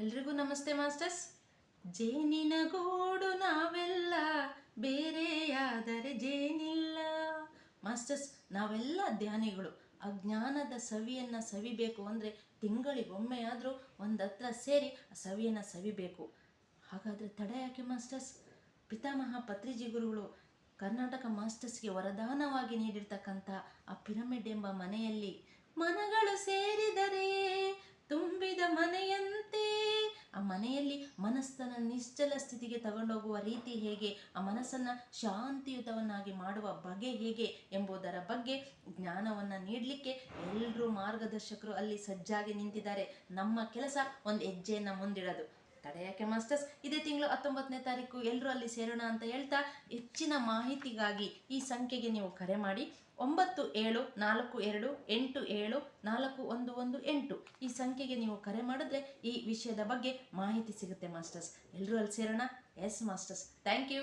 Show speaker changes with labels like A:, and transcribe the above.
A: ಎಲ್ರಿಗೂ ನಮಸ್ತೆ ಮಾಸ್ಟರ್ಸ್. ಜೇನಿನ ಗೂಡು ನಾವೆಲ್ಲ, ಬೇರೆಯಾದರೆ ಜೇನಿಲ್ಲ. ಮಾಸ್ಟರ್ಸ್, ನಾವೆಲ್ಲ ಧ್ಯಾನಿಗಳು. ಅಜ್ಞಾನದ ಸವಿಯನ್ನು ಸವಿಬೇಕು ಅಂದರೆ ತಿಂಗಳಿಗೊಮ್ಮೆಯಾದರೂ ಒಂದು ಹತ್ರ ಸೇರಿ ಆ ಸವಿಯನ್ನು ಸವಿಬೇಕು. ಹಾಗಾದರೆ ತಡ ಯಾಕೆ ಮಾಸ್ಟರ್ಸ್? ಪಿತಾಮಹ ಪತ್ರಿಜಿ ಗುರುಗಳು ಕರ್ನಾಟಕ ಮಾಸ್ಟರ್ಸ್ಗೆ ವರದಾನವಾಗಿ ನೀಡಿರ್ತಕ್ಕಂಥ ಆ ಪಿರಮಿಡ್ ಎಂಬ ಮನೆಯಲ್ಲಿ ಮನಗಳು ಸೇರಿದರೆ ತುಂಬಿದ ಮನೆಯಂತೆ, ಆ ಮನೆಯಲ್ಲಿ ಮನಸ್ಸನ್ನು ನಿಶ್ಚಲ ಸ್ಥಿತಿಗೆ ತಗೊಂಡೋಗುವ ರೀತಿ ಹೇಗೆ, ಆ ಮನಸ್ಸನ್ನು ಶಾಂತಿಯುತವನ್ನಾಗಿ ಮಾಡುವ ಬಗೆ ಹೇಗೆ ಎಂಬುದರ ಬಗ್ಗೆ ಜ್ಞಾನವನ್ನು ನೀಡಲಿಕ್ಕೆ ಎಲ್ಲರೂ ಮಾರ್ಗದರ್ಶಕರು ಅಲ್ಲಿ ಸಜ್ಜಾಗಿ ನಿಂತಿದ್ದಾರೆ. ನಮ್ಮ ಕೆಲಸ ಒಂದು ಹೆಜ್ಜೆಯನ್ನು ಮುಂದಿಡೋದು. ತಡ ಯಾಕೆ ಮಾಸ್ಟರ್ಸ್? ಇದೇ ತಿಂಗಳು 19ನೇ ತಾರೀಕು ಎಲ್ಲರೂ ಅಲ್ಲಿ ಸೇರೋಣ ಅಂತ ಹೇಳ್ತಾ, ಹೆಚ್ಚಿನ ಮಾಹಿತಿಗಾಗಿ ಈ ಸಂಖ್ಯೆಗೆ ನೀವು ಕರೆ ಮಾಡಿ. 9742874118 ಈ ಸಂಖ್ಯೆಗೆ ನೀವು ಕರೆ ಮಾಡಿದ್ರೆ ಈ ವಿಷಯದ ಬಗ್ಗೆ ಮಾಹಿತಿ ಸಿಗುತ್ತೆ ಮಾಸ್ಟರ್ಸ್. ಎಲ್ಲರೂ ಅಲ್ಲಿ ಸೇರೋಣ. Yes masters, thank you.